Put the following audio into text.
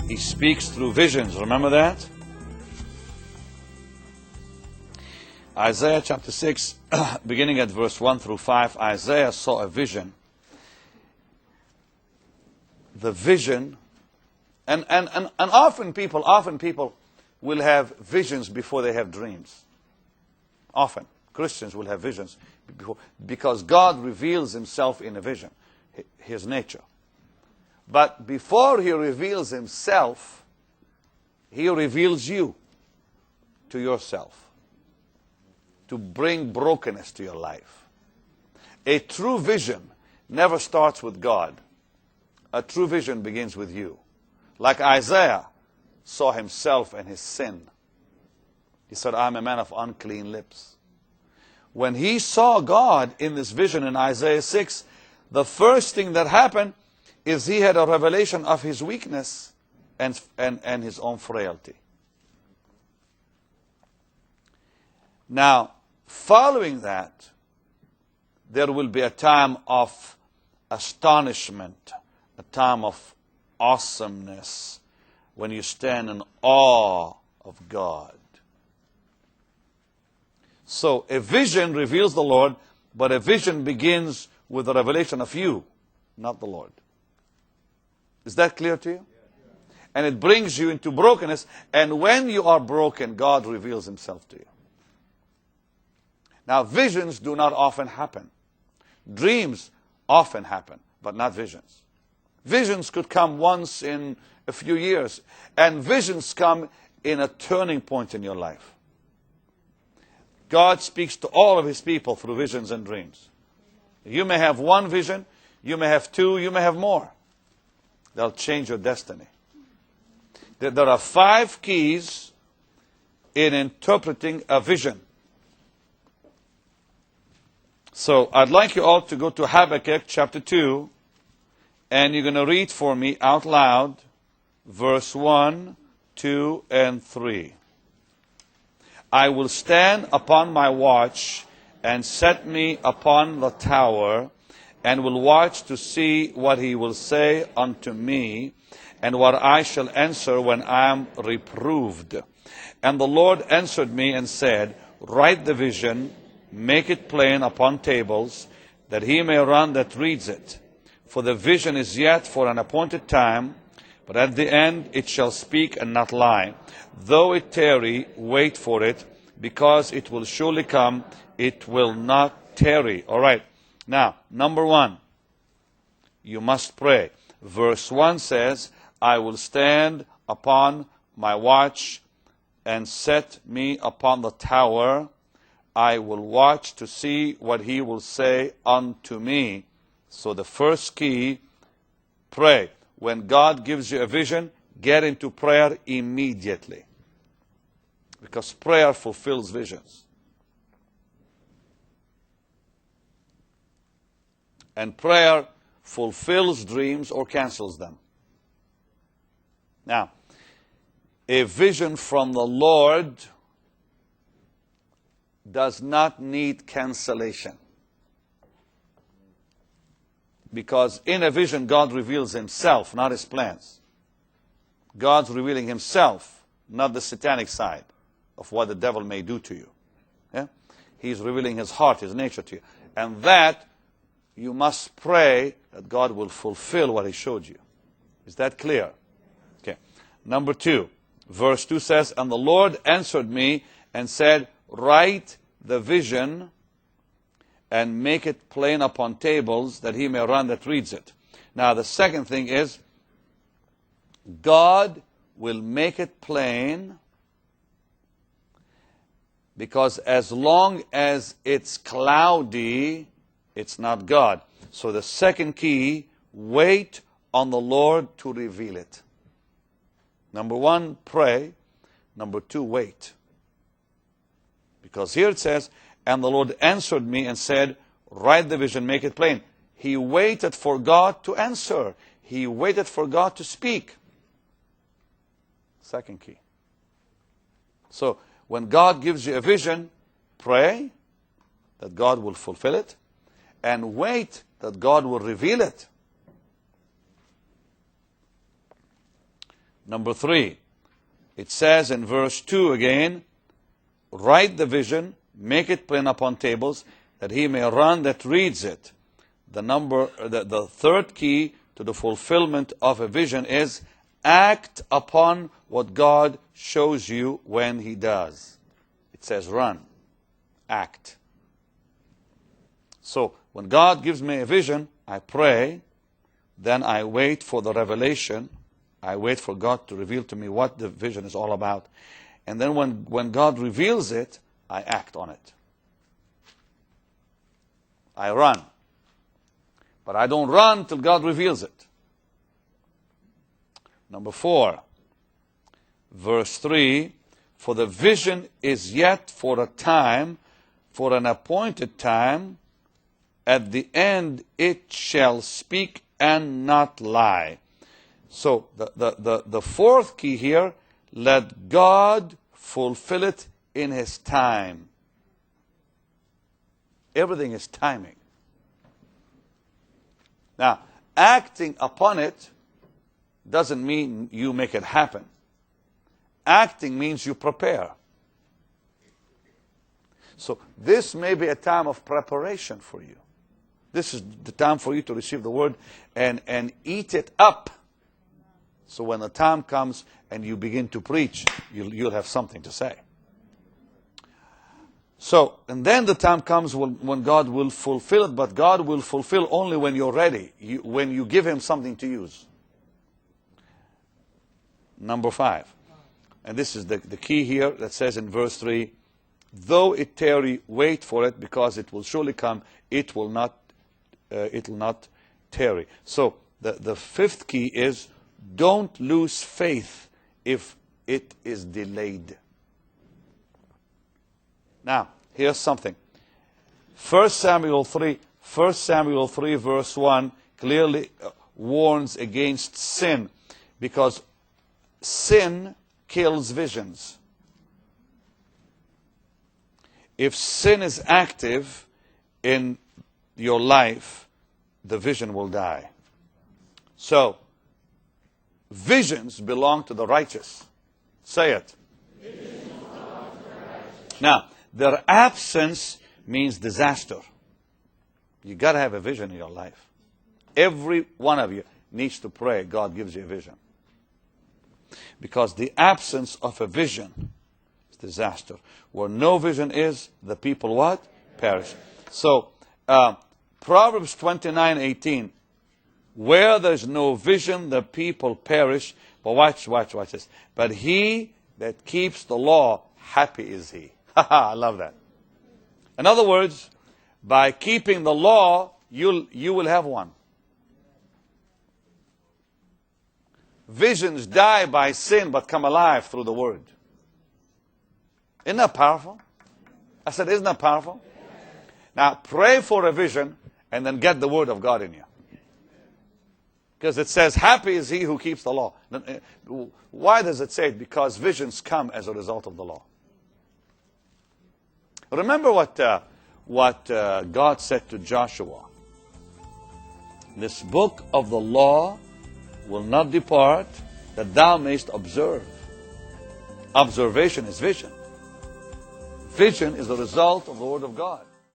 He speaks through visions. Remember that? Isaiah chapter 6, beginning at verse 1 through 5, Isaiah saw a vision. The vision, and often people will have visions before they have dreams. Often. Christians will have visions before, because God reveals himself in a vision, his nature. But before he reveals himself, he reveals you to yourself, to bring brokenness to your life. A true vision never starts with God. A true vision begins with you. Like Isaiah saw himself and his sin. He said, I'm a man of unclean lips. When he saw God in this vision in Isaiah 6, the first thing that happened is he had a revelation of his weakness and his own frailty. Now, following that, there will be a time of astonishment, a time of awesomeness, when you stand in awe of God. So, a vision reveals the Lord, but a vision begins with the revelation of you, not the Lord. Is that clear to you? And it brings you into brokenness, and when you are broken, God reveals himself to you. Now, visions do not often happen. Dreams often happen, but not visions. Visions could come once in a few years, and visions come in a turning point in your life. God speaks to all of his people through visions and dreams. You may have one vision, you may have two, you may have more. They'll change your destiny. There are 5 keys in interpreting a vision. So I'd like you all to go to Habakkuk chapter 2, and you're going to read for me out loud verse 1, 2, and 3. I will stand upon my watch and set me upon the tower, and will watch to see what he will say unto me, and what I shall answer when I am reproved. And the Lord answered me and said, write the vision, make it plain upon tables, that he may run that reads it. For the vision is yet for an appointed time, but at the end it shall speak and not lie. Though it tarry, wait for it, because it will surely come, it will not tarry. All right. Now, number 1, you must pray. Verse 1 says, I will stand upon my watch and set me upon the tower. I will watch to see what he will say unto me. So the first key, pray. When God gives you a vision, get into prayer immediately. Because prayer fulfills visions. And prayer fulfills dreams or cancels them. Now, a vision from the Lord does not need cancellation. Because in a vision, God reveals himself, not his plans. God's revealing himself, not the satanic side of what the devil may do to you. Yeah? He's revealing his heart, his nature to you. And that, you must pray that God will fulfill what he showed you. Is that clear? Okay. Number 2, verse 2 says, and the Lord answered me and said, write the vision and make it plain upon tables, that he may run that reads it. Now, the second thing is, God will make it plain, because as long as it's cloudy, it's not God. So the second key, wait on the Lord to reveal it. Number 1, pray. Number 2, wait. Because here it says, and the Lord answered me and said, write the vision, make it plain. He waited for God to answer. He waited for God to speak. Second key. So, when God gives you a vision, pray that God will fulfill it, and wait that God will reveal it. Number 3, it says in verse 2 again, write the vision, make it plain upon tables, that he may run that reads it. The third key to the fulfillment of a vision is act upon what God shows you when he does. It says run, act. So when God gives me a vision, I pray, then I wait for the revelation. I wait for God to reveal to me what the vision is all about. And then when God reveals it, I act on it. I run. But I don't run till God reveals it. Number 4, verse 3, for the vision is yet for a time, for an appointed time. At the end it shall speak and not lie. So the fourth key here, let God fulfill it in his time. Everything is timing. Now, acting upon it doesn't mean you make it happen. Acting means you prepare. So this may be a time of preparation for you. This is the time for you to receive the word and eat it up. So when the time comes and you begin to preach, you'll have something to say. So, and then the time comes when God will fulfill it, but God will fulfill only when you're ready, when you give him something to use. Number 5, and this is the key here that says in verse 3, though it tarry, wait for it, because it will surely come, it will not tarry. So the fifth key is, don't lose faith if it is delayed. Now, here's something. 1 Samuel 3 verse 1 clearly warns against sin, because sin kills visions. If sin is active in your life, the vision will die. So, visions belong to the righteous. Say it. Now, their absence means disaster. You got to have a vision in your life. Every one of you needs to pray God gives you a vision. Because the absence of a vision is disaster. Where no vision is, the people what? Perish. So, Proverbs 29:18, where there's no vision, the people perish. But watch this. But he that keeps the law, happy is he. I love that. In other words, by keeping the law, you will have one. Visions die by sin, but come alive through the word. Isn't that powerful? I said, isn't that powerful? Now, pray for a vision, and then get the word of God in you. Because it says, happy is he who keeps the law. Why does it say it? Because visions come as a result of the law. Remember what God said to Joshua. This book of the law will not depart, that thou mayst observe. Observation is vision. Vision is the result of the word of God.